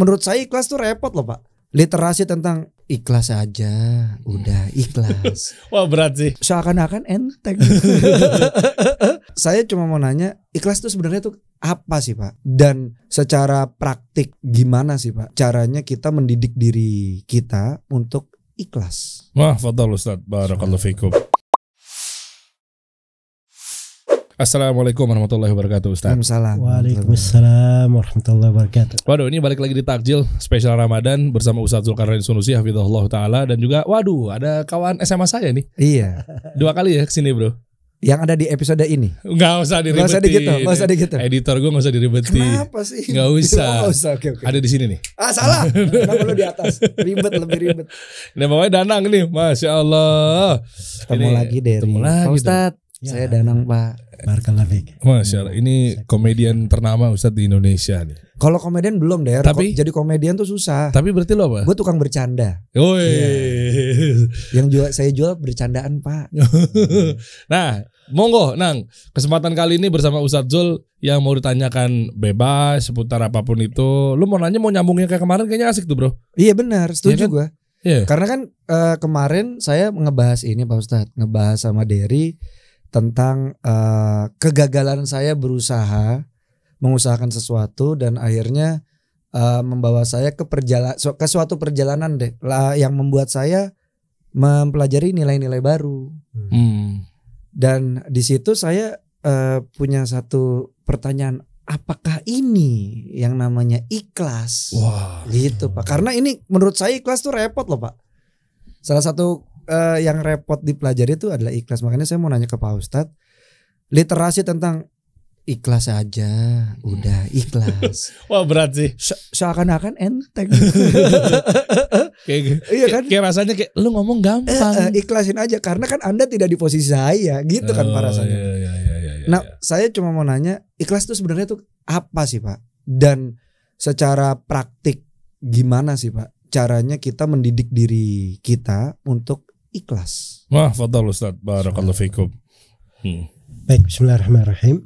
menurut saya ikhlas tuh repot loh Pak. Literasi tentang ikhlas aja, udah ikhlas. Wah berat sih. Seakan-akan enteng. Saya cuma mau nanya, ikhlas itu sebenarnya tuh apa sih Pak? Dan secara praktik gimana sih Pak caranya kita mendidik diri kita untuk ikhlas? Wah, fadhal Ustaz. Barakallahu fikum. Assalamualaikum warahmatullahi wabarakatuh Ustaz. Waalaikumsalam warahmatullahi wabarakatuh. Waduh, ini balik lagi di Takjil spesial Ramadan bersama Ustaz Zulkarnain Sunusi hafizahullah taala, dan juga waduh ada kawan SMA saya nih. Iya. 2 kali ya kesini bro. Yang ada di episode ini. Nggak usah diribetin. Nggak usah gitu. Editor gue nggak usah diribetin. Kenapa sih? Nggak usah. Nggak usah. Oke. Ada di sini nih. Ah salah. Kenapa lu di atas? Lebih ribet. Nah bawahnya Danang nih, masya Allah. Ketemu lagi dari Pak Ustadz. Ya. Saya Danang Pak. Barakallahu fiik. Masya Allah, ini komedian ternama Ustadz di Indonesia nih. Kalau komedian belum deh. Tapi jadi komedian tuh susah. Tapi berarti lo apa? Gue tukang bercanda. Woi. Yang saya jual bercandaan Pak. Nah, monggo Nang, kesempatan kali ini bersama Ustadz Zul yang mau ditanyakan bebas seputar apapun itu. Lu mau nanya, mau nyambungnya kayak kemarin, kayaknya asik tuh bro. Iya benar, setuju Iya kan? gue. Iya. Karena kan kemarin saya ngebahas ini Pak Ustadz, ngebahas sama Dery tentang kegagalan saya berusaha mengusahakan sesuatu dan akhirnya membawa saya ke suatu perjalanan deh yang membuat saya mempelajari nilai-nilai baru. Dan di situ saya punya satu pertanyaan, apakah ini yang namanya ikhlas? Wah. Gitu Pak. Karena ini menurut saya ikhlas tuh repot loh Pak. Salah satu yang repot dipelajari itu adalah ikhlas. Makanya saya mau nanya ke Pak Ustadz, literasi tentang ikhlas aja, udah ikhlas. Wah berat sih. Seakan-akan enteng. Iya kan? Kayak rasanya kayak lu ngomong gampang. Ikhlasin aja karena kan Anda tidak di posisi saya, gitu kan Pak rasanya. Iya. Nah, saya cuma mau nanya, ikhlas itu sebenarnya tuh apa sih Pak? Dan secara praktik gimana sih Pak caranya kita mendidik diri kita untuk ikhlas? Wah, fadhal Ustaz. Barakallahu fikum. Baik, bismillahirrahmanirrahim.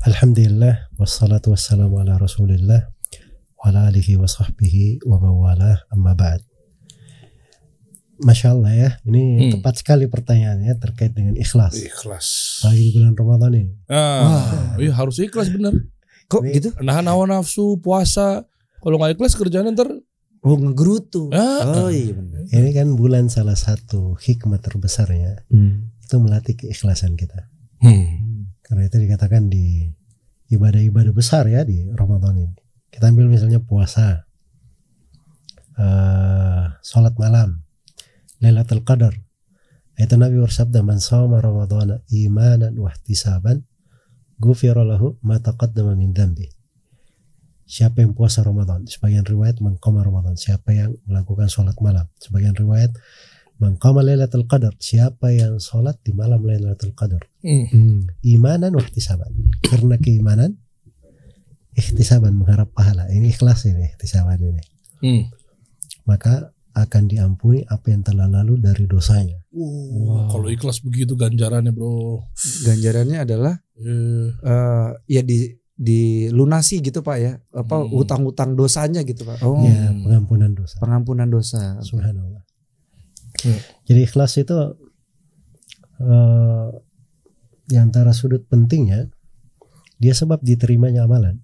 Alhamdulillah wassalatu wassalamu ala Rasulillah wa ala alihi wa sahbihi wa mawalah, amma ba'd. Masya Allah ya, ini tepat sekali pertanyaannya terkait dengan ikhlas. Ikhlas. Lagi di bulan Ramadan ini. Iya harus ikhlas bener. Kok Ini, gitu? Nahan hawa nafsu, puasa. Kalau nggak ikhlas kerjaan ntar. Oh ngegerutu. Oh iya benar. Ini kan bulan salah satu hikmah terbesarnya itu melatih keikhlasan kita. Karena itu dikatakan di ibadah-ibadah besar ya di Ramadan ini. Kita ambil misalnya puasa, sholat malam, Lailatul Qadar. Itu Nabi bersabda, man shoma Ramadhana imanan wa ihtisaban ghufira lahu ma taqaddama min dhanbi. Siapa yang puasa Ramadan, sebagian riwayat mengqama Ramadan, siapa yang melakukan sholat malam, sebagian riwayat mengqama Lailatul Qadar, siapa yang sholat di malam Lailatul Qadar. Imanan wa ihtisaban, karena keimanan, ihtisaban mengharap pahala. Ini ikhlas ini, ihtisaban ini. Maka akan diampuni apa yang telah lalu dari dosanya. Kalau ikhlas begitu ganjarannya bro. Ganjarannya adalah ya dilunasi gitu Pak ya. Apa hutang-hutang dosanya gitu Pak. Oh. Ya, pengampunan dosa. Pengampunan dosa. Subhanallah. Jadi ikhlas itu di antara sudut pentingnya dia sebab diterimanya amalan.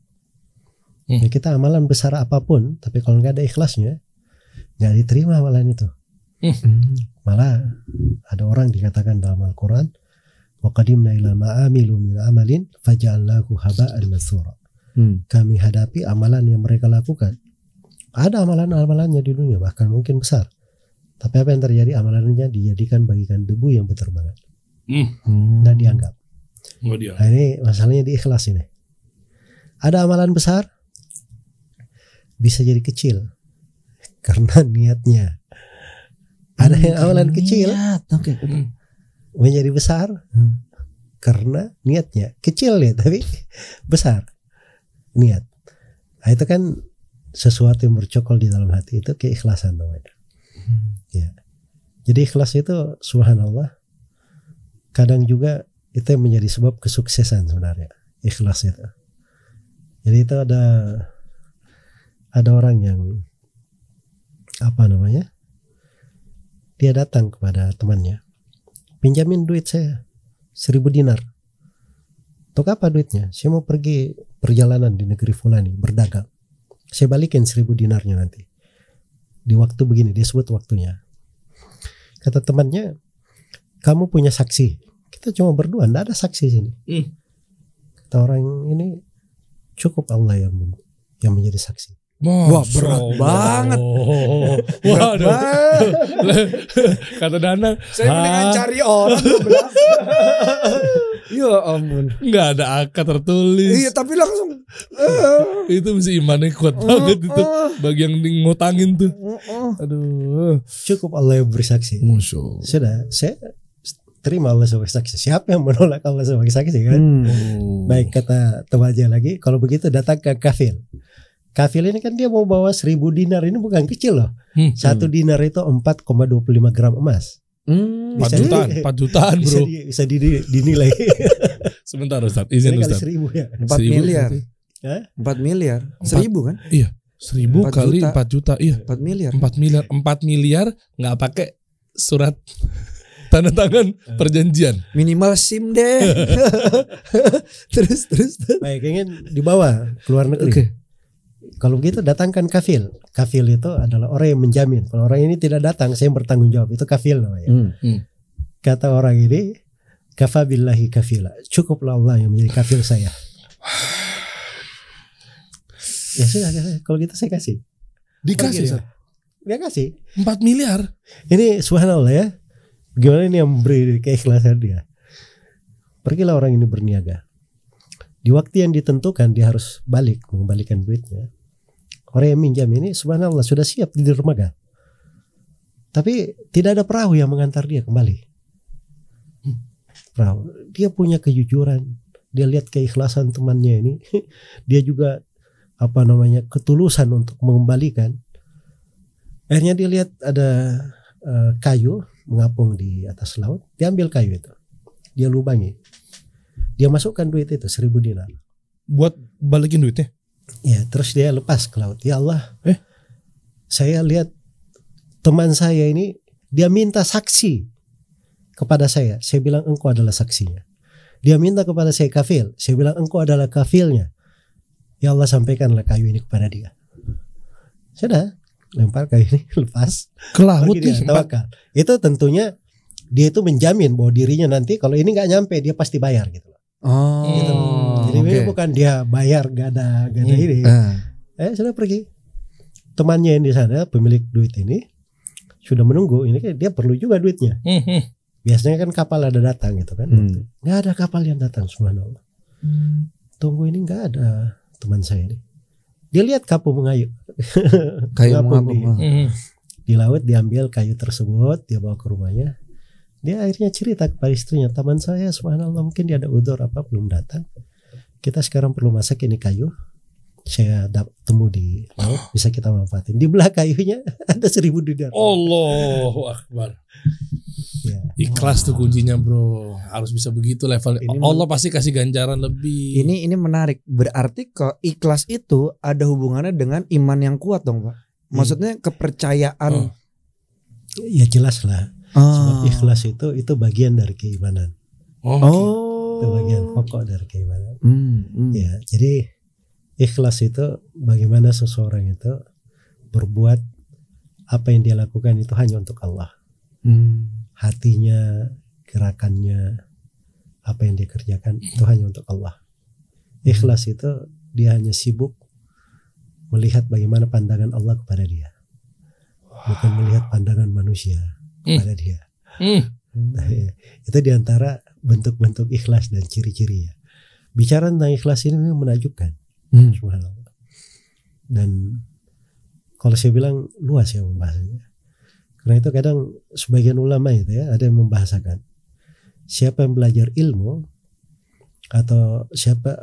Ya, kita amalan besar apapun, tapi kalau nggak ada ikhlasnya, nggak diterima amalan itu. Malah ada orang dikatakan dalam Al-Quran, wa qadimna ila ma'amilu min amalin faja'alnahu haba'an matsura. Kami hadapi amalan yang mereka lakukan. Ada amalan-amalannya di dunia, bahkan mungkin besar. Tapi apa yang terjadi, amalannya dijadikan bagikan debu yang berterbangan. Nggak dianggap. Nah ini masalahnya di ikhlas ini. Ada amalan besar bisa jadi kecil karena niatnya. Ada yang amalan kecil menjadi besar karena niatnya kecil ya, tapi besar niat. Nah, itu kan sesuatu yang bercokol di dalam hati, itu keikhlasan namanya. Ya. Jadi ikhlas itu subhanallah kadang juga itu yang menjadi sebab kesuksesan sebenarnya, ikhlas itu. Jadi itu ada orang yang dia datang kepada temannya, pinjamin duit saya 1.000 dinar. Untuk apa duitnya? Saya mau pergi perjalanan di negeri fulani berdagang. Saya balikin 1.000 dinarnya nanti di waktu begini. Dia sebut waktunya. Kata temannya, kamu punya saksi? Kita cuma berdua, tidak ada saksi sini. Kata orang ini, cukup Allah yang menjadi saksi. Wah, berat banget. Waduh. Kata Danang, Saya mendingan cari orang. Ya ampun. nggak ada akad tertulis. Iya, tapi langsung. Itu mesti imannya kuat banget itu. Bagi yang ngutangin tuh. Aduh. Cukup Allah yang bersaksi. Musuh. Sudah, saya terima Allah sebagai saksi. Siapa yang menolak Allah sebagai saksi kan? Baik, kata temannya lagi, kalau begitu datang ke kafil. Kafil ini kan dia mau bawa 1.000 dinar, ini bukan kecil loh. 1 dinar itu 4,25 gram emas. 4 jutaan bro. Bisa dinilai. Sebentar Ustaz, izin Ini Ustaz. kali 1.000 ya. 4 miliar. Hah? 4 miliar. 1.000 kan? Iya. 1.000 4 kali juta. 4 juta. Iya. 4 miliar. 4 miliar nggak pakai surat tanda tangan perjanjian. Minimal SIM deh. terus. Baik, ingin dibawa ke luar negeri. Oke. Kalau begitu datangkan kafil. Kafil itu adalah orang yang menjamin. Kalau orang ini tidak datang, saya yang bertanggung jawab. Itu kafil namanya. Kata orang ini, kafa billahi kafila. Cukuplah Allah yang menjadi kafil saya. Ya sudah, kalau gitu saya kasih. Dikasih Ustaz. Dia kasih. 4 miliar. Ini subhanallah ya. Gimana ini yang memberi keikhlasan dia. Pergilah orang ini berniaga. Di waktu yang ditentukan dia harus mengembalikan duitnya. Orang yang minjam ini subhanallah sudah siap di dermaga. Tapi tidak ada perahu yang mengantar dia kembali. Perahu. Dia punya kejujuran. Dia lihat keikhlasan temannya ini. Dia juga ketulusan untuk mengembalikan. Akhirnya dia lihat ada kayu mengapung di atas laut. Dia ambil kayu itu. Dia lubangi. Dia masukkan duit itu 1.000 dinar. Buat balikin duitnya? Ya, terus dia lepas ke laut. Ya Allah, saya lihat teman saya ini, dia minta saksi kepada saya. Saya bilang engkau adalah saksinya. Dia minta kepada saya kafil. Saya bilang engkau adalah kafilnya. Ya Allah, sampaikanlah kayu ini kepada dia. Sudah, lempar kayu ini, lepas. Ke laut dia, tawakal. Itu tentunya dia itu menjamin bahwa dirinya nanti kalau ini nggak nyampe dia pasti bayar gitu. Gitu. Jadi ini bukan dia bayar gak ada ini. Sudah pergi. Temannya yang di sana pemilik duit ini sudah menunggu. Ini kan dia perlu juga duitnya. Biasanya kan kapal ada datang gitu kan. Nggak ada kapal yang datang, subhanallah. Tunggu, ini nggak ada teman saya ini. Dia lihat kapal mengayuh. Kayu di laut, diambil kayu tersebut, dia bawa ke rumahnya. Dia akhirnya cerita kepada istrinya, teman saya subhanallah mungkin dia ada udzur apa belum datang. Kita sekarang perlu masak ini kayu. Saya temu di laut, bisa kita manfaatin. Di belah kayunya ada 1.000 dinar. Allahu Akbar. Ya. Ikhlas tuh kuncinya bro. Harus bisa begitu levelnya. Allah pasti kasih ganjaran lebih. Ini menarik. Berarti kok ikhlas itu ada hubungannya dengan iman yang kuat dong Pak. Maksudnya kepercayaan. Ya jelas lah. Sebab ikhlas itu bagian dari keimanan. Itu bagian pokok dari keimanan. Ya, jadi ikhlas itu bagaimana seseorang itu berbuat apa yang dia lakukan itu hanya untuk Allah. Hatinya, gerakannya, apa yang dia kerjakan itu hanya untuk Allah. Ikhlas itu dia hanya sibuk melihat bagaimana pandangan Allah kepada dia, bukan melihat pandangan manusia kepada dia. Nah, itu diantara bentuk-bentuk ikhlas dan ciri-cirinya. Bicara tentang ikhlas ini memang menakjubkan. Subhanallah. Dan kalau saya bilang luas ya pembahasannya. Karena itu kadang sebagian ulama itu ya ada yang membahasakan siapa yang belajar ilmu atau siapa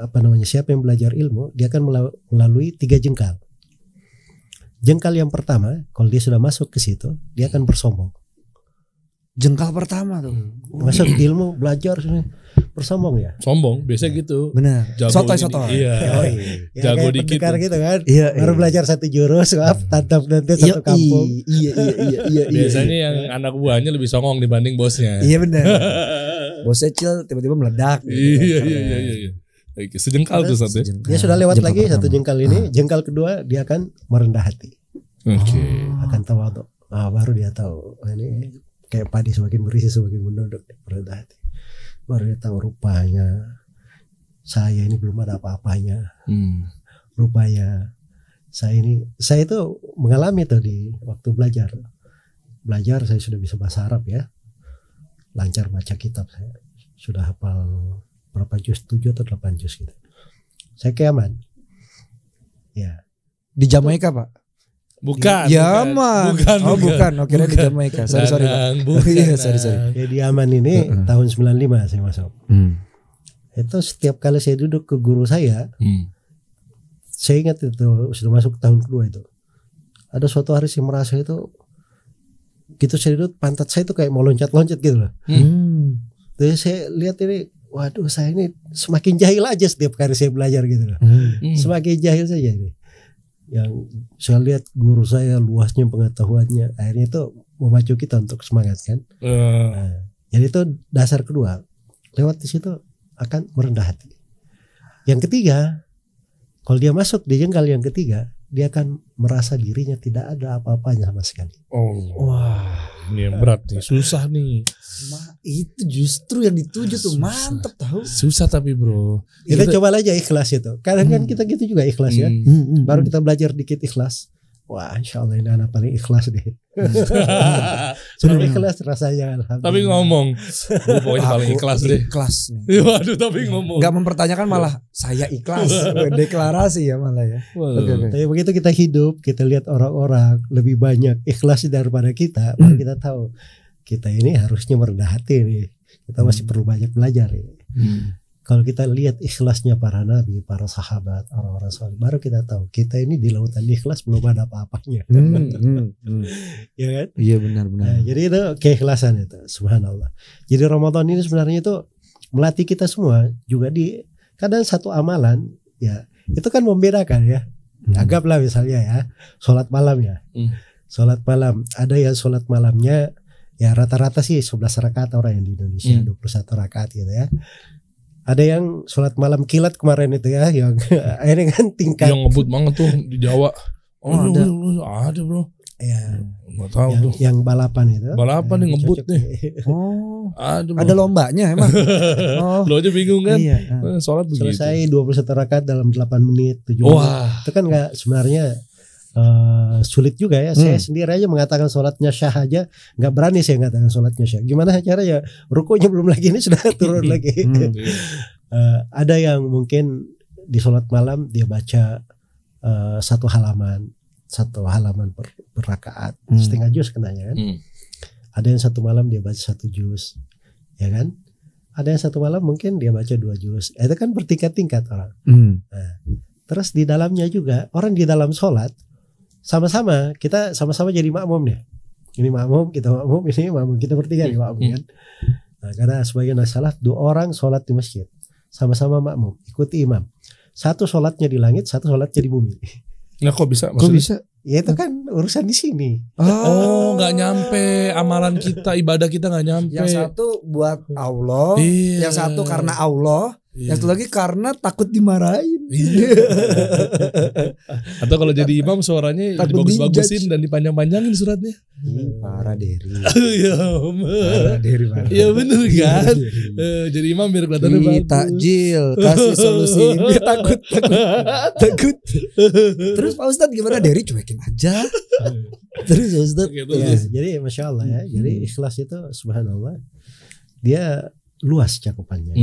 yang belajar ilmu dia akan melalui 3 jengkal. Jengkal yang pertama kalau dia sudah masuk ke situ dia akan bersombong. Jengkal pertama tuh. Masuk ilmu belajar bersombong ya. Sombong, biasa gitu. Benar. Jago Sotoy-sotoy. ini. Iya. Ya, Jago kayak dikit. pendekar gitu kan. Iya, Baru belajar satu jurus, tantap nanti satu kampung. Iya. Biasanya yang anak buahnya lebih songong dibanding bosnya. Iya benar. Bosnya chill tiba-tiba meledak. Iya. Oke, sejengkal tuh satu. Dia sudah lewat Jengkal lagi pertama. satu jengkal ini. Jengkal kedua dia akan merendah hati. Oke. Akan tawadhu. Baru dia tahu ini kayak padi semakin berisi semakin menunduk, merendah hati. Baru dia tahu rupanya saya ini belum ada apa-apanya. Rupanya saya itu mengalami tuh di waktu belajar saya sudah bisa bahasa Arab ya, lancar baca kitab, saya sudah hafal berapa juz, 7 atau 8 juz gitu. Saya ke Yaman ya. Di Jamaika Pak? Bukan. Yaman. Bukan. Oke, di Jamaika. Sorry Pak. Iya, sorry. Ya, di Yaman ini tahun 95 saya masuk. Itu setiap kali saya duduk ke guru saya ingat itu sudah masuk tahun kedua itu. Ada suatu hari saya merasa itu gitu saya duduk pantat saya itu kayak mau loncat-loncat gitu loh. Terus saya lihat ini, waduh saya ini semakin jahil aja setiap kali saya belajar gitu loh. Semakin jahil saja ini. Yang saya lihat guru saya luasnya pengetahuannya, akhirnya itu memacu kita untuk semangat kan. Jadi itu dasar kedua. Lewat di situ akan merendah hati. Yang ketiga, kalau dia masuk di jengkal yang ketiga, dia akan merasa dirinya tidak ada apa-apanya sama sekali. Wah, ini yang berat nih, susah nih. Itu justru yang dituju tuh, mantep tahu. Susah tapi bro. Kita coba aja ikhlas itu. Kadang kan kita gitu juga ikhlas ya. Baru kita belajar dikit ikhlas. Wah, insya Allah ini anak paling ikhlas deh. Sudah ikhlas rasanya, alhamdulillah. Tapi ngomong, gue pokoknya paling ikhlas deh. Ikhlas nih. Waduh, tapi ngomong. Gak mempertanyakan malah saya ikhlas. Deklarasi ya malah ya. Oke. Tapi begitu kita hidup, kita lihat orang-orang lebih banyak ikhlas daripada kita, baru kita tahu kita ini harusnya merendah hati nih. Kita masih perlu banyak belajar ini. Kalau kita lihat ikhlasnya para nabi, para sahabat, orang-orang saleh, baru kita tahu kita ini di lautan ikhlas belum ada apa-apanya. Ya kan? Iya benar-benar. Nah, jadi itu keikhlasan itu, subhanallah. Jadi Ramadan ini sebenarnya itu melatih kita semua juga di kadang satu amalan ya itu kan membedakan ya. Anggaplah misalnya ya sholat malam ya. Sholat malam, ada yang sholat malamnya ya rata-rata sih 11 rakaat orang yang di Indonesia, 21 rakaat gitu ya. Ada yang sholat malam kilat kemarin itu ya, yang akhirnya kan tingkat. Yang ngebut banget tuh di Jawa. Ada bro. Ya, nggak tahu tuh. Yang balapan itu. Balapan nih ngebut nih. Ada lombanya emang. Lo aja bingung kan? Iya. Sholat begitu. Selesai 21 rakaat dalam 8 menit, 7 menit. Wah. Itu kan nggak sebenarnya sulit juga ya. Saya sendiri aja mengatakan sholatnya syah aja nggak berani saya mengatakan sholatnya syah. Gimana caranya? Rukunya belum lagi ini sudah turun lagi. Ada yang mungkin di sholat malam dia baca satu halaman per rakaat, setengah juz kenanya kan. Ada yang satu malam dia baca 1 juz, ya kan? Ada yang satu malam mungkin dia baca 2 juz. Itu kan bertingkat-tingkat orang. Nah, terus di dalamnya juga orang di dalam sholat kita sama-sama jadi makmum nih. Ini makmum, kita makmum, ini makmum, kita bertiga nih makmum kan. Nah, karena sebagian salaf 2 orang sholat di masjid, sama-sama makmum, ikuti imam. Satu sholatnya di langit, satu sholatnya di bumi. Nah kok bisa? Kok bisa? Ya itu kan urusan di sini. Oh, nggak nyampe amalan kita, ibadah kita nggak nyampe. Yang satu buat Allah, Iya. yang satu karena Allah, Iya. yang satu lagi karena takut dimarahin. Atau kalau jadi imam suaranya Takut dibagus-bagusin dan dipanjang-panjangin suratnya. Parah Deri. Iya, Parah Deri. iya bener kan? Jadi imam biar kelihatannya bagus. Takjil, kasih solusi. Dia takut. Terus Pak Ustadz gimana? Deri cuekin aja. Terus Ustadz. Gitu. Ya, jadi masya Allah ya. Jadi ikhlas itu subhanallah dia luas cakupannya.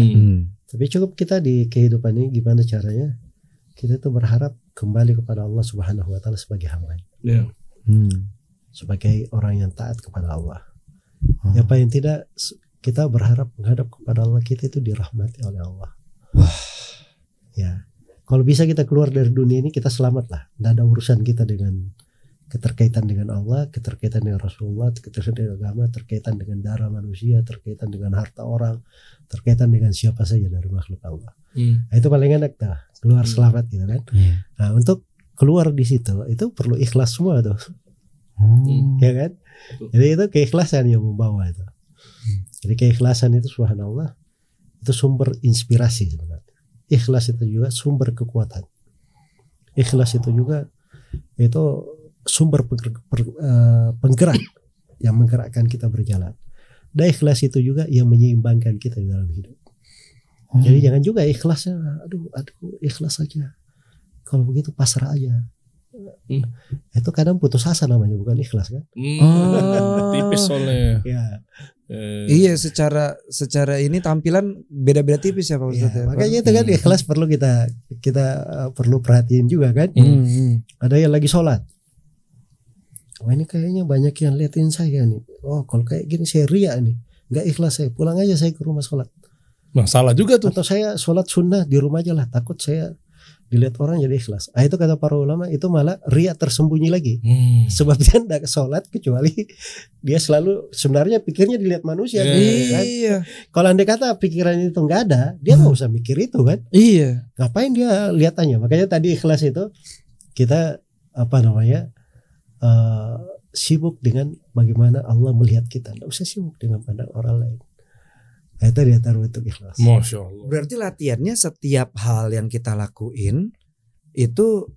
Tapi cukup kita di kehidupan ini gimana caranya kita tuh berharap kembali kepada Allah Subhanahu Wa Taala sebagai hamba, sebagai orang yang taat kepada Allah. Ya paling tidak kita berharap menghadap kepada Allah, kita itu dirahmati oleh Allah. Ya, kalau bisa kita keluar dari dunia ini kita selamat lah, tidak ada urusan kita dengan keterkaitan dengan Allah, keterkaitan dengan Rasulullah, keterkaitan dengan agama, terkaitan dengan darah manusia, terkaitan dengan harta orang, terkaitan dengan siapa saja dari makhluk Allah. Nah, itu paling enak dah, keluar selamat gitu kan. Nah, untuk keluar di situ itu perlu ikhlas semua tuh. Ya kan? Jadi itu keikhlasan yang membawa itu. Jadi keikhlasan itu subhanallah itu sumber inspirasi sebenarnya. Ikhlas itu juga sumber kekuatan. Ikhlas itu juga itu sumber penggerak yang menggerakkan kita berjalan. Dan ikhlas itu juga yang menyeimbangkan kita di dalam hidup. Jadi jangan juga ikhlasnya, aduh ikhlas saja. Kalau begitu pasrah aja. Itu kadang putus asa namanya, bukan ikhlas kan? Tipis soalnya. Ya. Iya, secara ini tampilan beda-beda tipis ya Pak Ustadz. Ya, makanya itu kan ikhlas perlu kita perlu perhatiin juga kan. Ada yang lagi sholat. Wah ini kayaknya banyak yang liatin saya nih. Oh kalau kayak gini saya ria nih, nggak ikhlas saya. Pulang aja saya ke rumah sholat. Nah, salah juga tuh. Atau saya sholat sunnah di rumah aja lah. Takut saya dilihat orang jadi ikhlas. Itu kata para ulama itu malah ria tersembunyi lagi. Sebab dia tidak sholat kecuali dia selalu sebenarnya pikirnya dilihat manusia. Kan? Iya. Kalau andai kata pikiran itu nggak ada, dia nggak usah mikir itu kan. Iya. Ngapain dia lihatannya? Makanya tadi ikhlas itu kita sibuk dengan bagaimana Allah melihat kita. Nggak usah sibuk dengan pandang orang lain. Itu dia taruh itu ikhlas. Masya Allah. Berarti latihannya setiap hal yang kita lakuin itu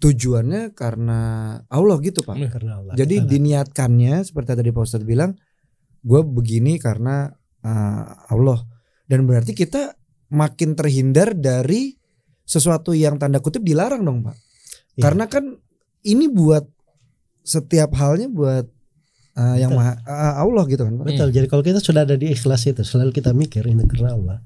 tujuannya karena Allah gitu Pak. Karena Allah. Jadi diniatkannya seperti tadi Pak Ustadz bilang, gue begini karena Allah. Dan berarti kita makin terhindar dari sesuatu yang tanda kutip dilarang dong Pak. Iya. Karena kan ini buat setiap halnya buat yang maha Allah gitu kan Pak. Betul. Jadi kalau kita sudah ada di ikhlas itu selalu kita mikir ini karena Allah.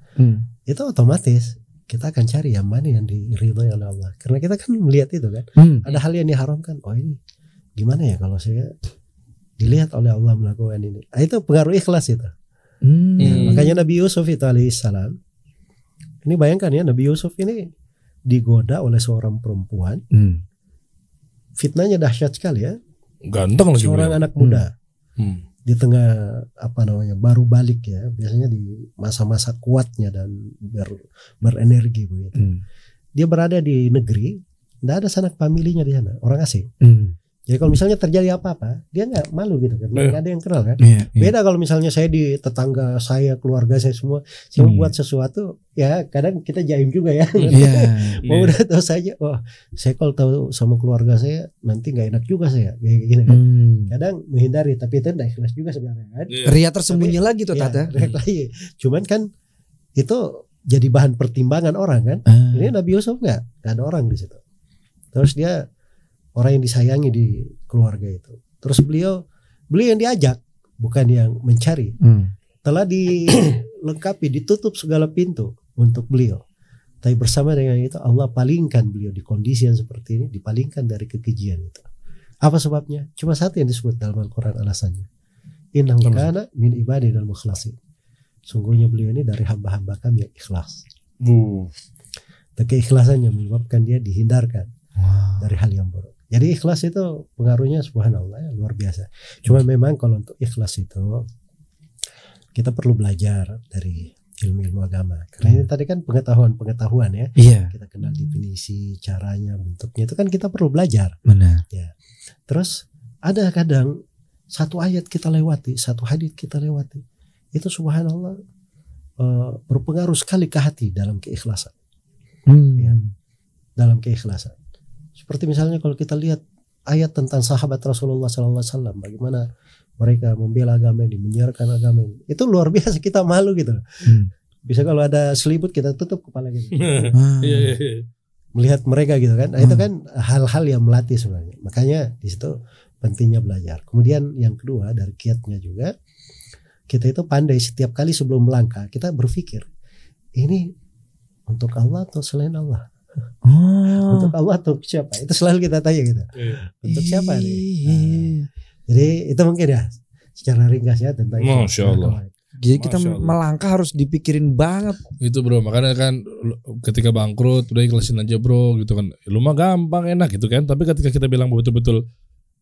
Itu otomatis kita akan cari yang mana yang diridhoi oleh Allah. Karena kita kan melihat itu kan. Ada hal yang diharamkan. Oh ini gimana ya kalau saya dilihat oleh Allah melakukan ini. Itu pengaruh ikhlas itu. Makanya Nabi Yusuf itu alaihissalam. Ini bayangkan ya Nabi Yusuf ini digoda oleh seorang perempuan. Fitnahnya dahsyat sekali ya. Ganteng lagi. Seorang anak muda. Di tengah baru balik ya. Biasanya di masa-masa kuatnya dan berenergi begitu. Dia berada di negeri, tidak ada sanak familinya di sana, orang asing. Jadi kalau misalnya terjadi apa-apa, dia nggak malu gitu kan, nggak ada yang kenal kan. Beda kalau misalnya saya di tetangga saya, keluarga saya semua, saya buat sesuatu, ya kadang kita jaim juga ya. Mau udah tahu saja, oh saya kalau tahu sama keluarga saya nanti nggak enak juga saya, kayak gini kan. Kadang menghindari, tapi itu tidak ikhlas juga sebenarnya kan. Ria tersembunyi lagi tuh Tata. Lagi. Cuman kan itu jadi bahan pertimbangan orang kan. Ini Nabi Yusuf nggak ada orang di situ. Terus dia orang yang disayangi di keluarga itu. Terus beliau yang diajak, bukan yang mencari. Telah dilengkapi, ditutup segala pintu untuk beliau. Tapi bersama dengan itu Allah palingkan beliau di kondisi yang seperti ini, dipalingkan dari kekejian itu. Apa sebabnya? Cuma satu yang disebut dalam Al-Quran alasannya. Innahu kana min ibadinal mukhlasin. Sungguhnya beliau ini dari hamba-hamba kami yang ikhlas. Keikhlasannya menyebabkan dia dihindarkan dari hal yang buruk. Jadi ikhlas itu pengaruhnya subhanallah ya, luar biasa. Cuma memang kalau untuk ikhlas itu kita perlu belajar dari ilmu-ilmu agama. Karena ini tadi kan pengetahuan ya. Kita kenal definisi, caranya, bentuknya itu kan kita perlu belajar. Benar. Ya. Terus ada kadang satu ayat kita lewati, satu hadits kita lewati. Itu subhanallah berpengaruh sekali ke hati dalam keikhlasan. Ya. Dalam keikhlasan. Seperti misalnya kalau kita lihat ayat tentang sahabat Rasulullah SAW, bagaimana mereka membela agama ini, menyiarkan agama ini, itu luar biasa, kita malu gitu. Bisa kalau ada selimut kita tutup kepala gitu. Melihat mereka gitu kan, nah, itu kan hal-hal yang melatih sebenarnya. Makanya di situ pentingnya belajar. Kemudian yang kedua dari kiatnya juga, kita itu pandai setiap kali sebelum melangkah kita berpikir ini untuk Allah atau selain Allah. Untuk Allah atau siapa? Itu selalu kita tanya gitu. Untuk siapa nih? Jadi itu mungkin ya secara ringkas ya tentang itu. Masya Allah. Jadi kita melangkah harus dipikirin banget. Itu bro, makanya kan ketika bangkrut udah ikhlasin aja bro gitu kan. Lu mah gampang enak gitu kan. Tapi ketika kita bilang betul-betul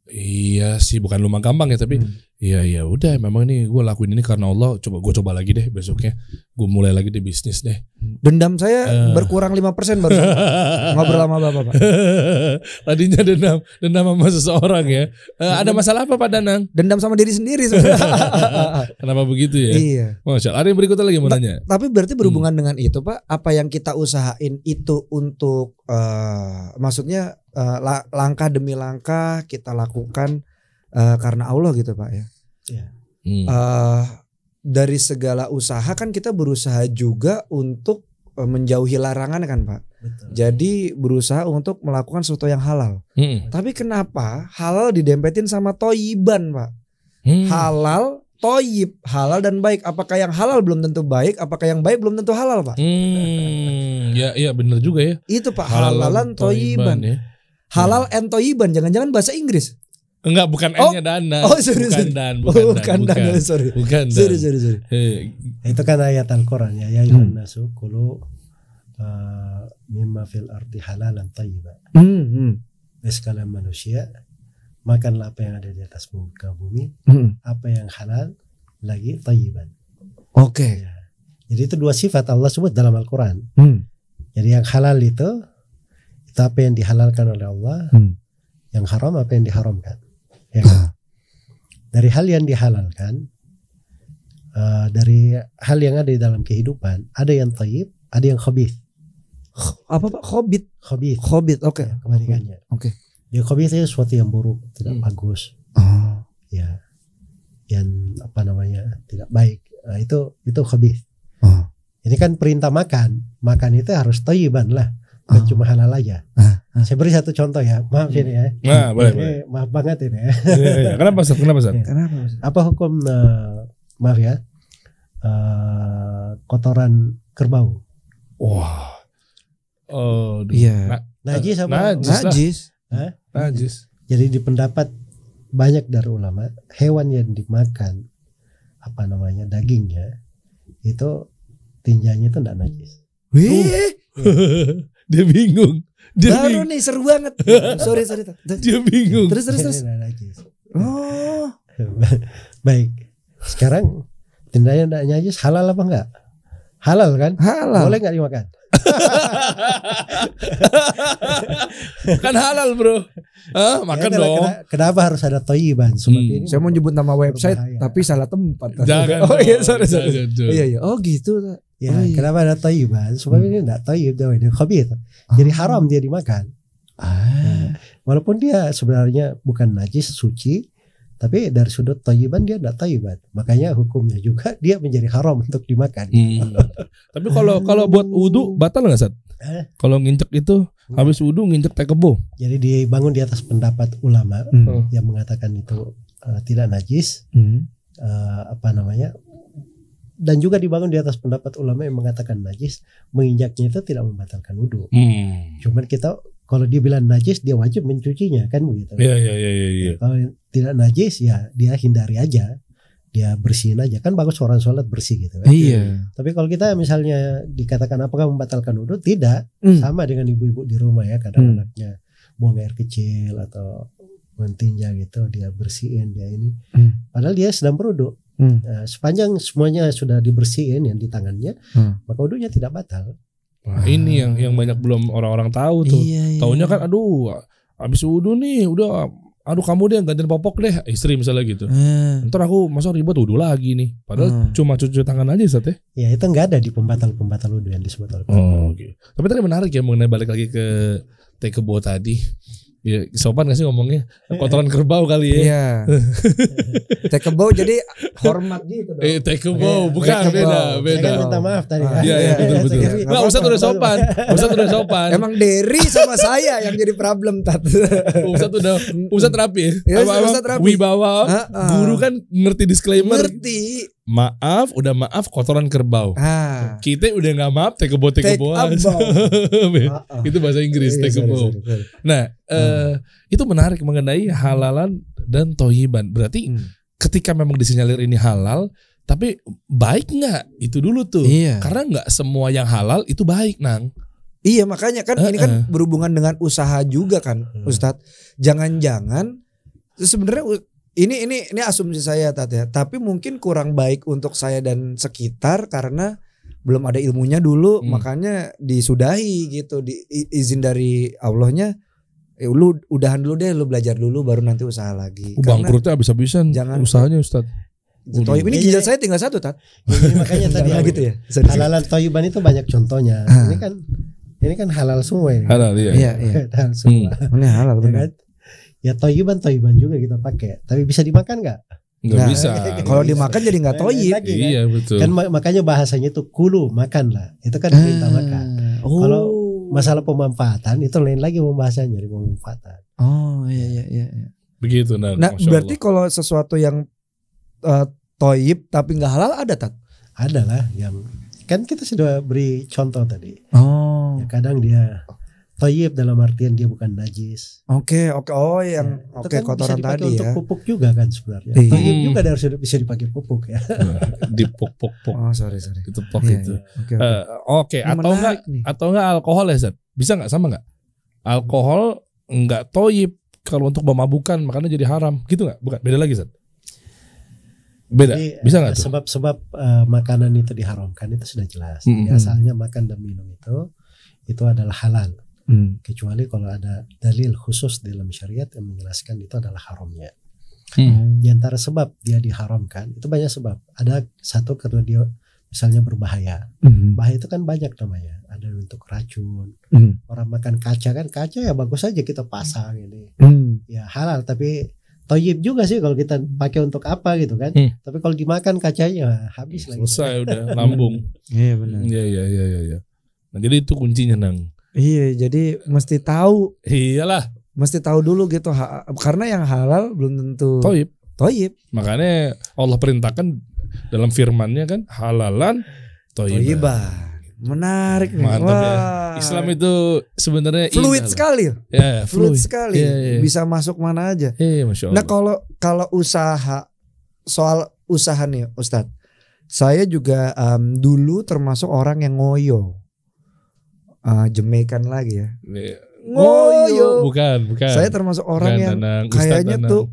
Iya sih, bukan lumah gampang ya, tapi iya udah, memang ini gue lakuin ini karena Allah. Gue coba lagi deh besoknya, gue mulai lagi deh bisnis deh. Dendam saya berkurang 5% baru ngobrol sama bapak, Pak. Tadinya dendam sama seseorang ya. Ada masalah apa Pak Danang? Dendam sama diri sendiri sebenarnya. Kenapa begitu ya? Iya. Masya Allah. Ada yang berikutnya lagi mau nanya. Tapi berarti berhubungan dengan itu Pak, apa yang kita usahain itu untuk maksudnya langkah demi langkah kita lakukan karena Allah gitu Pak ya. Iya. Dari segala usaha kan kita berusaha juga untuk menjauhi larangan kan Pak. Betul. Jadi berusaha untuk melakukan sesuatu yang halal. Tapi kenapa halal didempetin sama toyiban Pak? Halal, toyib, halal dan baik. Apakah yang halal belum tentu baik? Apakah yang baik belum tentu halal Pak? Ya benar juga ya. Itu Pak, halalan toyiban. Ya. Halal and toyiban, jangan-jangan bahasa Inggris. Enggak, bukan N-nya Dana. Oh, sorry. Bukan Dan. Sorry. Itu kan ayat Al-Qur'an ya ayuhan nasu kulu mimma fil ardi halalan thayyiban. Sekalian manusia, makanlah apa yang ada di atas muka bumi, apa yang halal lagi thayyiban. Oke. Ya. Jadi itu dua sifat Allah sebut dalam Al-Qur'an. Jadi yang halal itu apa yang dihalalkan oleh Allah, yang haram apa yang diharamkan. Ya kan? Dari hal yang dihalalkan, dari hal yang ada di dalam kehidupan, ada yang thayyib, ada yang khabith. Apa Pak? Khabith. Oke. Ya, kebalikannya. Oke. Ya khabith itu sesuatu yang buruk, tidak bagus. Ya. Yang tidak baik. Nah, itu khabith. Ini kan perintah makan. Makan itu harus thayyiban lah. Bukan cuma halal aja. Saya beri satu contoh ya. Maaf ini ya. Nah, boleh. Maaf banget ini ya. Kenapa Ustaz? Apa hukum maaf ya, kotoran kerbau? Wah. Oh, iya. Najis apa? Najis. Jadi di pendapat banyak dari ulama, hewan yang dimakan dagingnya itu tinjanya itu tidak najis. Wih. Dia bingung. Baru nih seru banget. Sorry. Dia bingung. Terus. Najis. Oh. Baik. Sekarang tindanya tidak najis, halal apa enggak? Halal kan? Halal. Boleh nggak dimakan? Kan halal bro. Makan ya, dong. Kenapa harus ada thayyiban? Sebab ini saya mau nyebut nama website berbahaya. Tapi salah tempat. Jangan. Oh iya sorry. Iya. Oh gitu. Ya, kenapa ada thayyiban? Sebab ini tidak thayyib, dia khabith. Jadi haram dia dimakan. Walaupun dia sebenarnya bukan najis, suci, tapi dari sudut thayyiban dia tidak thayyiban. Makanya hukumnya juga dia menjadi haram untuk dimakan. Tapi kalau buat wudu batal nggak Sat? Kalau nginjek itu habis wudu nginjek teh kebo. Jadi dibangun di atas pendapat ulama yang mengatakan itu tidak najis. Dan juga dibangun di atas pendapat ulama yang mengatakan najis, menginjaknya itu tidak membatalkan wudu. Cuman kita kalau dia bilang najis, dia wajib mencucinya kan begitu. Iya. Kalau tidak najis ya dia hindari aja, dia bersihin aja, kan bagus orang sholat bersih gitu kan. Iya. Tapi kalau kita misalnya dikatakan apakah membatalkan wudu, tidak. Sama dengan ibu-ibu di rumah ya, kadang anaknya buang air kecil atau mentinja gitu, dia bersihin dia ini. Padahal dia sedang berwudu. Sepanjang semuanya sudah dibersihin yang di tangannya, maka wudunya tidak batal. Nah, ini yang banyak belum orang-orang tahu tuh. Iya. Taunya kan habis wudu nih udah kamu deh gantiin popok deh istri misalnya gitu. Ntar aku masa ribet wudu lagi nih. Padahal cuma cuci tangan aja Sat ya. Ya itu enggak ada di pembatal wudu yang disebut oleh. Oke. Tapi tadi menarik ya mengenai balik lagi ke teh kebo tadi. Ya, sopan gak sih ngomongnya? Kotoran kerbau kali ya. Iya. Teh kebo jadi hormat gitu dong. Teh kebo bukan beda. Saya kan minta maaf tadi. Iya betul. Nah, Ustaz udah sopan. Emang Derry sama saya yang jadi problem Tat. Ustaz rapi. Ya, Ustaz rapi. Wibawa. Guru kan ngerti disclaimer. Ngerti. Maaf kotoran kerbau. Kita udah nggak maaf teh kebo. Itu bahasa Inggris teh kebo. Nah, itu menarik mengenai halalan dan toyiban. Berarti ketika memang disinyalir ini halal, tapi baik nggak? Itu dulu tuh. Iya. Karena nggak semua yang halal itu baik, Nang. Iya makanya kan ini kan berhubungan dengan usaha juga kan, Ustadz. Jangan-jangan sebenarnya ini asumsi saya Tat ya. Tapi mungkin kurang baik untuk saya dan sekitar karena belum ada ilmunya dulu, makanya disudahi gitu, izin dari Allahnya. Lu udahan dulu deh, lu belajar dulu baru nanti usaha lagi. Bangkrutnya habis-habisan usahanya Ustaz. Toyib ini ginjal saya tinggal 1 Tat. Jadi makanya tadi gitu ya. Halalan toyiban itu banyak contohnya. Ini kan halal semua ini. Halal iya. Halal semua. Ini halal benar. Ya toyiban juga kita pakai. Tapi bisa dimakan nggak? Nggak bisa. Kalau dimakan jadi nggak toyib. Iya betul. Kan makanya bahasanya itu kulu, makanlah. Itu kan perintah makan. Kalau masalah pemanfaatan itu lain lagi pembahasannya dari pemanfaatan. Oh iya. Begitu Nah berarti kalau sesuatu yang toyib tapi nggak halal ada Tat? Ada lah yang kan kita sudah beri contoh tadi. Oh. Ya, kadang dia toyib dalam artian dia bukan najis. Oke. Oh yang kan kotoran bisa tadi untuk ya. pupuk juga kan sebenarnya. Iya. Toyib juga harus bisa dipakai pupuk ya. Dipuk. Oh sorry. Ditepok Iya, itu. iya. Oke. Atau enggak alkohol ya Zat? Bisa nggak sama nggak? Alkohol nggak toyib kalau untuk memabukan makanya jadi haram gitu nggak? Bukan, beda lagi Zat. Beda. Jadi, bisa nggak tuh? Sebab makanan itu diharamkan itu sudah jelas. Jadi asalnya makan dan minum itu adalah halal. Kecuali kalau ada dalil khusus dalam syariat yang menjelaskan itu adalah haramnya. Di antara sebab dia diharamkan itu banyak sebab. Ada satu karena dia misalnya berbahaya. Bahaya itu kan banyak namanya. Ada untuk racun. Orang makan kaca ya bagus saja kita pasang ini. Ya halal tapi toyib juga sih kalau kita pakai untuk apa gitu kan. Tapi kalau dimakan kacanya habis lagi. Selesai udah lambung. Iya benar. Iya. Nah, jadi itu kuncinya Nang. Iya, jadi mesti tahu. Iyalah, mesti tahu dulu gitu. Karena yang halal belum tentu toyib. Makanya Allah perintahkan dalam firman-Nya kan halalan toyiban. Menarik nih. Mantap ya. Islam itu sebenarnya fluid sekali. Ya, fluid sekali. Ya. Bisa masuk mana aja. Masya Allah. Nah, kalau usaha, soal usaha nih Ustadz. Saya juga dulu termasuk orang yang ngoyo. Jemaikan lagi ya. Ngoyo. Bukan. Saya termasuk orang yang kayaknya tuh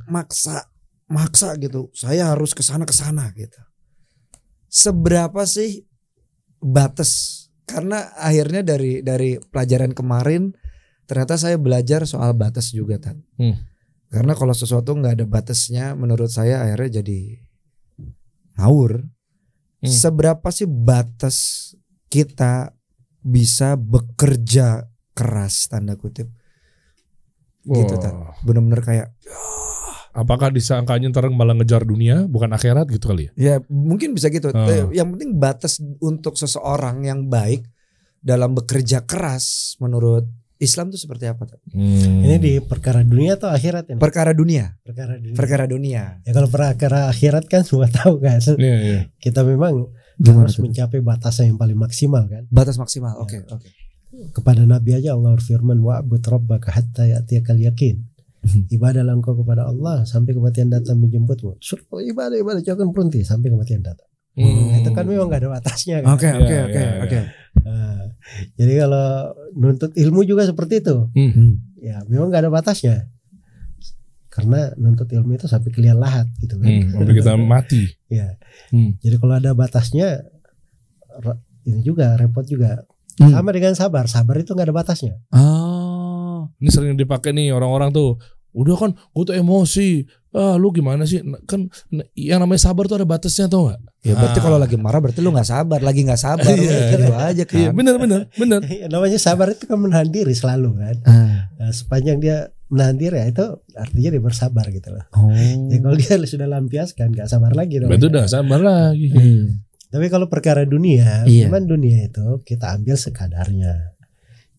maksa gitu. Saya harus kesana gitu. Seberapa sih batas? Karena akhirnya dari pelajaran kemarin ternyata saya belajar soal batas juga Tan. Karena kalau sesuatu nggak ada batasnya, menurut saya akhirnya jadi ngawur. Seberapa sih batas kita bisa bekerja keras tanda kutip gitu Tan. Benar-benar kayak apakah disangkanya ntar malah ngejar dunia bukan akhirat gitu kali ya? Ya mungkin bisa gitu. Yang penting batas untuk seseorang yang baik dalam bekerja keras menurut Islam itu seperti apa Tan? Ini di perkara dunia atau akhirat ini? Perkara dunia. Ya kalau perkara akhirat kan semua tahu kan. Iya. Kita memang harus mencapai batasan yang paling maksimal kan. Batas maksimal. Oke. Kepada Nabi aja Allah berfirman wa'bud rabbaka hatta ya'tiyakal yakin. Ibadahlah engkau kepada Allah sampai kematian datang menjemputmu. Ibadah jangan berhenti sampai kematian datang. Itu kan memang gak ada batasnya kan. Oke. Jadi kalau nuntut ilmu juga seperti itu. Ya memang gak ada batasnya. Karena nuntut ilmu itu sampai kalian lahat gitu kan. Sampai kita mati. Ya. Jadi kalau ada batasnya ini juga repot juga. Sama dengan sabar itu gak ada batasnya. Ini sering dipakai nih orang-orang tuh. Udah kan gue tuh emosi. Lu gimana sih? Kan yang namanya sabar tuh ada batasnya tau gak? Ya berarti kalau lagi marah berarti lu gak sabar. Lagi gak sabar. Gitu aja kan. Iya bener. Namanya sabar itu kan menahan diri selalu kan. Nah, sepanjang dia menahan diri ya itu artinya dia bersabar gitu loh. Ya kalau dia sudah lampiaskan gak sabar lagi dong. Betul udah sabar lagi. Tapi kalau perkara dunia, cuman dunia itu kita ambil sekadarnya.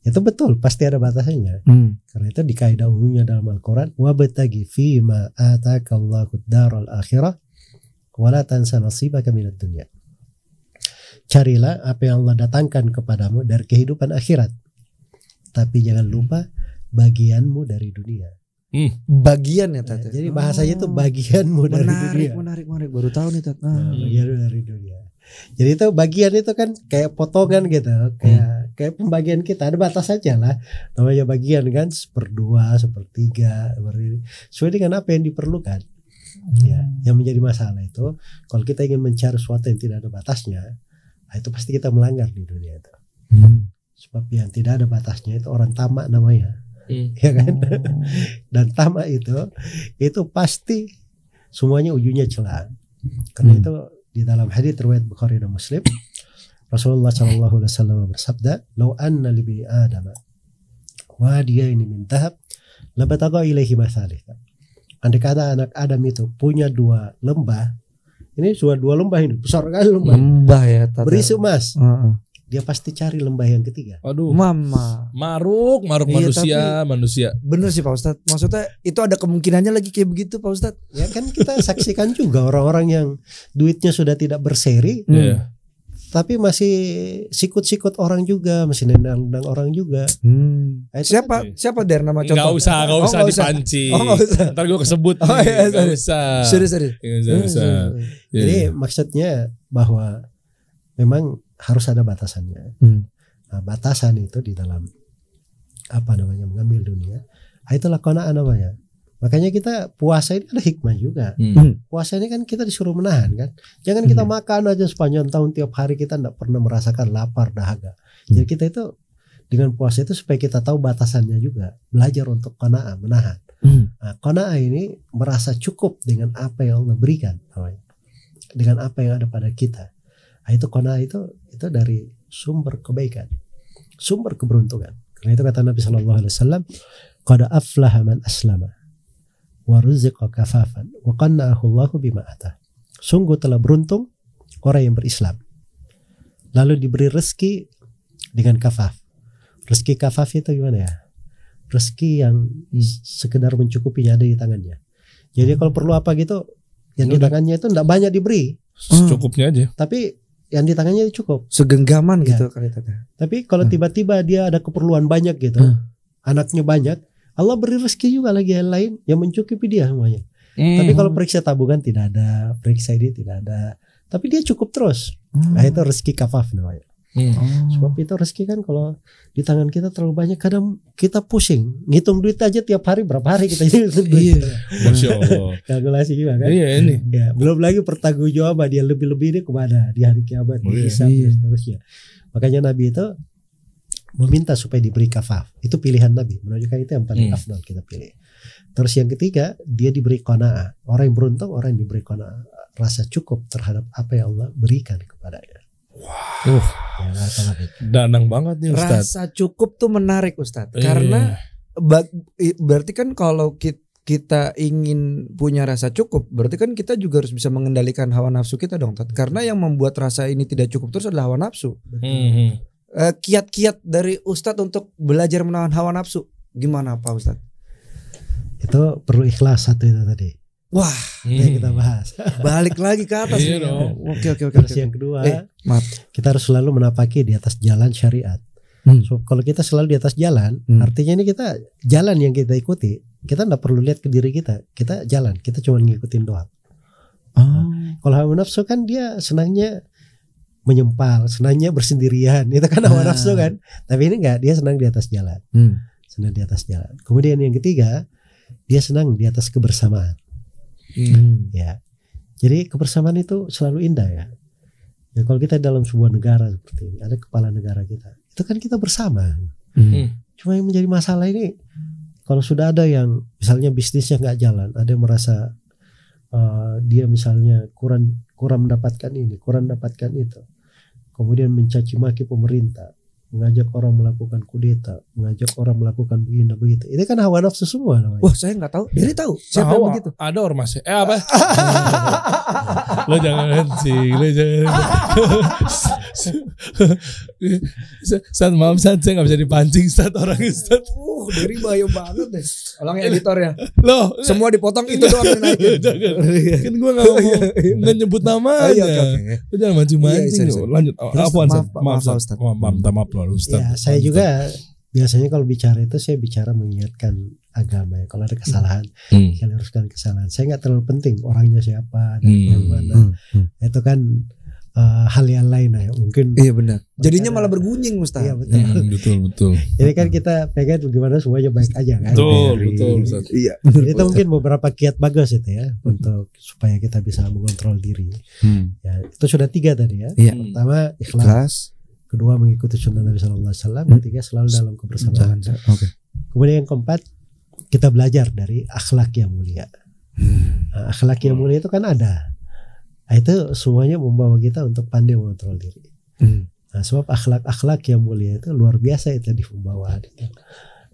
Itu betul, pasti ada batasannya. Karena itu di kaidah umumnya dalam Al-Quran, wabtaghi fima atakallahu ad-daral akhirah wa la tansa nasibaka minad dunya. Carilah apa yang Allah datangkan kepadamu dari kehidupan akhirat. Tapi jangan lupa bagianmu dari dunia. Bagian ya Tat. Jadi bahasanya itu bagianmu dari dunia. Menarik. Baru tahu nih Tat. Bagian dari dunia. Jadi itu bagian itu kan kayak potongan gitu, kayak pembagian kita ada batas saja lah. Namanya bagian kan 1/2, 1/3, sesuai dengan apa yang diperlukan. Ya, yang menjadi masalah itu kalau kita ingin mencari sesuatu yang tidak ada batasnya, itu pasti kita melanggar di dunia itu. Sebab yang tidak ada batasnya itu orang tamak namanya. Ya kan? Dan tamak itu pasti semuanya ujungnya celah. Karena itu di dalam hadits riwayat Bukhari dan Muslim, Rasulullah sallallahu alaihi wasallam bersabda, "Lau anna li bani Adam wadiyaini min dhahab, labataqa ilaihi mathalika." Andai kata anak Adam itu punya 2 lembah, ini cuma 2 lembah ini, besar kali lembah ya, berisi emas. Dia pasti cari lembah yang ketiga. Aduh, maruk iya, manusia. Bener sih Pak Ustadz. Maksudnya itu ada kemungkinannya lagi kayak begitu Pak Ustadz. Ya kan kita saksikan juga orang-orang yang duitnya sudah tidak berseri, tapi masih sikut-sikut orang juga, masih nendang-nendang orang juga. Siapa der nama contoh? Gak usah dipancing. Ntar gue kesebut. Gak usah. Serius. Jadi maksudnya bahwa memang harus ada batasannya. Nah, batasan itu di dalam mengambil dunia, itulah qanaah namanya. Makanya kita puasa ini ada hikmah juga. Puasa ini kan kita disuruh menahan kan. Jangan kita makan aja sepanjang tahun tiap hari, kita tidak pernah merasakan lapar dahaga. Jadi kita itu dengan puasa itu supaya kita tahu batasannya juga, belajar untuk qanaah, menahan. Nah, qanaah ini merasa cukup dengan apa yang Allah berikan, dengan apa yang ada pada kita. Nah, itu qanaah itu dari sumber kebaikan, sumber keberuntungan. Karena itu kata Nabi sallallahu alaihi wasallam, qad aflaha man aslama wa ruziqa kafafan wa qanna'ahu Allahu bima atah. Sungguh telah beruntung orang yang berislam lalu diberi rezeki dengan kafaf. Rezeki kafaf itu gimana ya? Rezeki yang sekedar mencukupinya ada di tangannya. Jadi kalau perlu apa gitu, yang di tangannya itu tidak banyak diberi, cukupnya aja. Tapi yang di tangannya cukup, segenggaman gitu kali itu. Tapi kalau tiba-tiba dia ada keperluan banyak gitu, anaknya banyak, Allah beri rezeki juga lagi yang lain yang mencukupi dia semuanya. Tapi kalau periksa tabungan tidak ada, periksa ini tidak ada, tapi dia cukup terus. Nah itu rezeki kafaf namanya. Sebab itu rezeki kan kalau di tangan kita terlalu banyak, kadang kita pusing ngitung duit aja tiap hari berapa hari kita hitung duit. Masya Allah. Kalkulasi juga kan. Iya ini. Ya, belum lagi pertanggungjawaban dia lebih-lebih ini kemana di hari kiamat, dihisab dan seterusnya. Makanya Nabi itu meminta supaya diberi kafaf. Itu pilihan Nabi. Menunjukkan itu yang paling afdal kita pilih. Terus yang ketiga, dia diberi qanaah. Orang yang beruntung, orang yang diberi qanaah, rasa cukup terhadap apa yang Allah berikan kepadanya. Wow. Danang banget nih Ustaz. Rasa cukup tuh menarik Ustaz. Karena berarti kan kalau kita ingin punya rasa cukup, berarti kan kita juga harus bisa mengendalikan hawa nafsu kita dong. Karena yang membuat rasa ini tidak cukup terus adalah hawa nafsu. Kiat-kiat dari Ustadz untuk belajar menahan hawa nafsu gimana Pak Ustadz? Itu perlu ikhlas satu itu tadi. Wah, yang kita bahas. Balik lagi ke atas. Oke. Terus yang kedua, kita harus selalu menapaki di atas jalan syariat. So, kalau kita selalu di atas jalan, artinya ini kita jalan yang kita ikuti. Kita tidak perlu lihat ke diri kita. Kita jalan, kita cuma ngikutin doang. Kalau hawa nafsu kan dia senangnya menyempal, senangnya bersendirian. Itu kan hawa nafsu kan. Tapi ini enggak, dia senang di atas jalan. Senang di atas jalan. Kemudian yang ketiga, dia senang di atas kebersamaan. Ya, jadi kebersamaan itu selalu indah ya. Ya kalau kita dalam sebuah negara seperti ini, ada kepala negara kita, itu kan kita bersama. Cuma yang menjadi masalah ini, kalau sudah ada yang misalnya bisnisnya nggak jalan, ada yang merasa dia misalnya kurang mendapatkan ini, kurang mendapatkan itu, kemudian mencaci maki pemerintah, mengajak orang melakukan kudeta, mengajak orang melakukan begini begitu. Itu kan hawa nafsu semua namanya. Wah, saya nggak tahu. Jadi tahu siapa yang begitu? Ada ormas. Apa? Lo jangan sih, lo jangan. Ustaz, maaf Ustaz, saya nggak bisa dipancing Ustaz, orang Ustaz. Dari bahaya banget deh. Orang editor ya. Loh, semua dipotong itu doang yang naikin. Kan gue nggak ngomong, nggak nyebut namanya. Lo jangan mancing-mancing. Lanjut. Maaf Ustaz. Maaf loh Ustaz. Ya, saya juga biasanya kalau bicara itu saya bicara mengingatkan agama ya. Kalau ada kesalahan, saya luruskan kesalahan. Saya nggak terlalu penting orangnya siapa dan yang mana. Itu kan hal yang lain ya mungkin. Iya benar. Jadinya malah bergunjing Ustaz. Iya betul. Betul. Jadi kan kita pengen bagaimana semuanya baik aja kan. Betul Ustaz. Iya. Jadi itu mungkin beberapa kiat bagus itu ya untuk supaya kita bisa mengontrol diri. Ya, itu sudah 3 tadi ya. Iya. Pertama ikhlas. Kelas. Kedua mengikuti sunnah Nabi Sallallahu Alaihi Wasallam. Ketiga selalu dalam kebersamaan. Oke. Kemudian yang keempat kita belajar dari akhlak yang mulia. Nah, akhlak yang mulia itu kan ada. Nah, itu semuanya membawa kita untuk pandai mengontrol diri. Nah, sebab akhlak yang mulia itu luar biasa itu di pembawaan.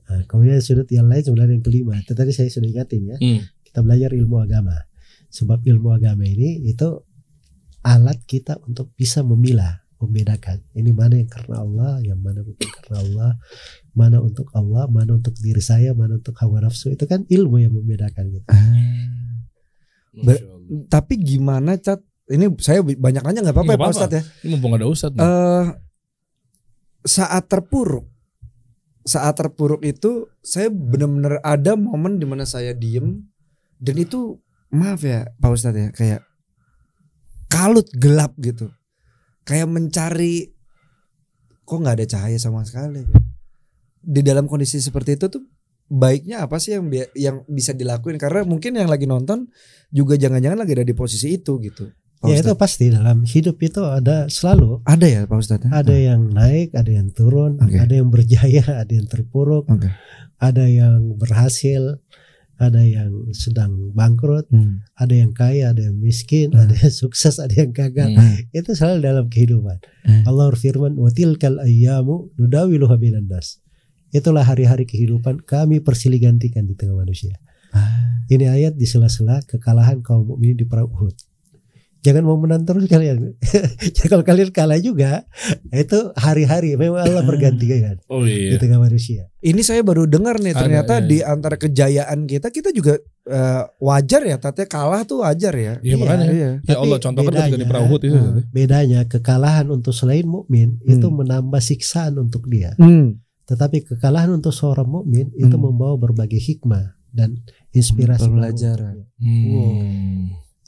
Nah, kemudian sudut yang lain sebenarnya yang kelima. Itu tadi saya sudah ingatin ya. Kita belajar ilmu agama. Sebab ilmu agama ini itu alat kita untuk bisa memilah, membedakan. Ini mana yang karena Allah, yang mana bukan karena Allah, mana untuk Allah, mana untuk diri saya, mana untuk hawa nafsu. Itu kan ilmu yang membedakan gitu. Tapi gimana Cat? Ini saya banyak nanya nggak apa-apa ya Pak Ustadz ya. Ini mumpung ada Ustadz. Saat terpuruk itu saya benar-benar ada momen dimana saya diem dan itu maaf ya Pak Ustadz ya kayak kalut gelap gitu. Kayak mencari kok nggak ada cahaya sama sekali. Di dalam kondisi seperti itu tuh baiknya apa sih yang bisa dilakuin, karena mungkin yang lagi nonton juga jangan-jangan lagi ada di posisi itu gitu. Pak Ya Ustadz. Itu pasti dalam hidup itu ada selalu ada ya Pak Ustadz. Ada yang naik, ada yang turun, ada yang berjaya, ada yang terpuruk, ada yang berhasil, ada yang sedang bangkrut, ada yang kaya, ada yang miskin, ada yang sukses, ada yang gagal. Itu selalu dalam kehidupan. Allah berfirman, "Wa tilkal ayyamu nudawiluha bainan nas." Itulah hari-hari kehidupan kami persilih gantikan di tengah manusia. Ini ayat di sela-sela kekalahan kaum mukminin di perang Uhud. Jangan mau menang terus kalian. Kalau kalian kalah juga, itu hari-hari memang Allah bergantikan di tengah manusia. Ini saya baru dengar nih ternyata di antara kejayaan kita juga wajar ya, Tate kalah tuh wajar ya. Iya makanya. Ya Allah contohkan ketika di perang Uhud itu. Bedanya kekalahan untuk selain mukmin itu menambah siksaan untuk dia. Tetapi kekalahan untuk seorang mukmin itu membawa berbagai hikmah dan inspirasi pembelajaran.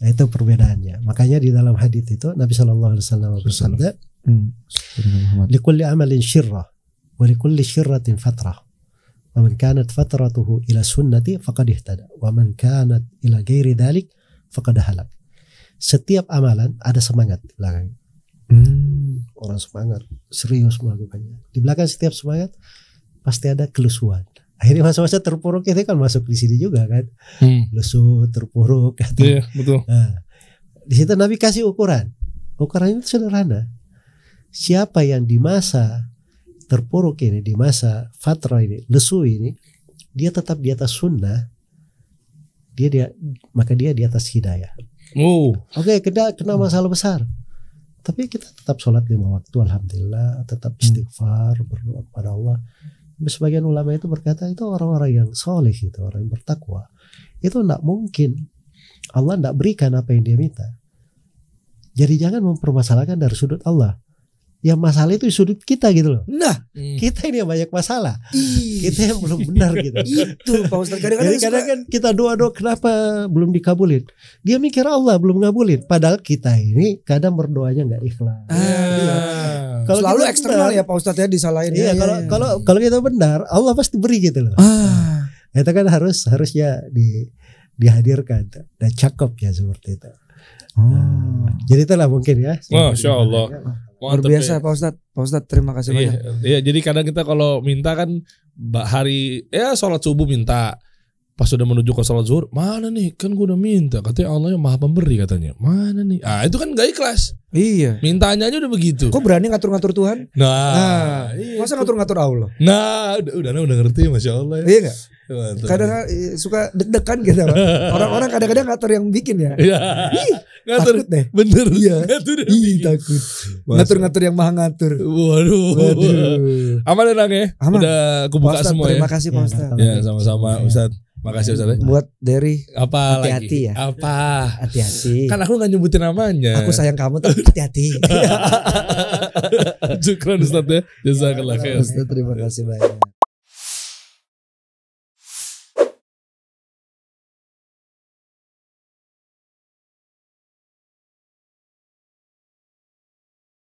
Nah, itu perbedaannya. Makanya di dalam hadits itu Nabi Shallallahu Alaihi Wasallam bersabda, "Likulli amalin syirrah, wa likulli syirratin fatrah. Wa man kanat fatratuhu ila sunnati faqad ihtada, wa man kanat ila ghairi dzalik faqad halak." Setiap amalan ada semangat di belakang. Orang semangat, serius melakukannya. Di belakang setiap semangat pasti ada kelusuan. Akhirnya masa-masa terpuruk itu kan masuk di sini juga kan, lesu, terpuruk. Iya betul. Nah, di situ Nabi kasih ukuran. Ukuran itu sederhana. Siapa yang di masa terpuruk ini, di masa fatra ini, lesu ini, dia tetap di atas sunnah, maka dia di atas hidayah. Oke, kena masalah besar. Tapi kita tetap sholat 5 waktu, alhamdulillah, tetap istighfar, berdoa kepada Allah. Sebagian ulama itu berkata itu orang-orang yang soleh, itu orang yang bertakwa. Itu tidak mungkin Allah tidak berikan apa yang dia minta. Jadi jangan mempermasalahkan dari sudut Allah. Yang masalah itu di sudut kita gitu loh. Nah, kita ini yang banyak masalah. Kita yang belum benar gitu. Itu Pak Ustadz, kadang-kadang kan kita doa-doa kenapa belum dikabulin. Dia mikir Allah belum ngabulin. Padahal kita ini kadang berdoanya nggak ikhlas. Kalau selalu eksternal ya Pak Ustadz ya disalahin. Iya, kalau kita benar Allah pasti beri gitu loh. Itu kan harusnya dihadirkan dan cakep ya seperti itu. Jadi itulah mungkin ya. Masya Allah. Luar biasa Pak Ustadz. Pak Ustadz terima kasih banyak. Iya, jadi kadang kita kalau minta kan hari sholat subuh minta, pas sudah menuju ke sholat zuhur, mana nih kan gue udah minta, katanya Allah yang maha pemberi katanya, mana nih? Itu kan gak ikhlas. Iya. Mintanya aja udah begitu. Kok berani ngatur-ngatur Tuhan? Masa ngatur-ngatur Allah? Udah ngerti, Masya Allah. Iya gak? Kadang suka deg-degan gitu. Orang-orang kadang-kadang ngatur yang bikin ya. Iya. Ngatur takut deh. Bener. Iya. Takut. Ngatur-ngatur yang maha ngatur. Waduh. Aman ya Nang ya? Aman. Udah kebuka Ustadz, semua terima ya. kasih Pak Ustadz. Ya sama-sama Ustadz. Makasih Ustadz. Buat Derry, apa hati-hati lagi? ya. Apa? Hati-hati. Kan aku gak nyebutin namanya. Aku sayang kamu tapi hati-hati. Syukran Ustadz ya. Jazakallah khair. Ustadz terima kasih banyak.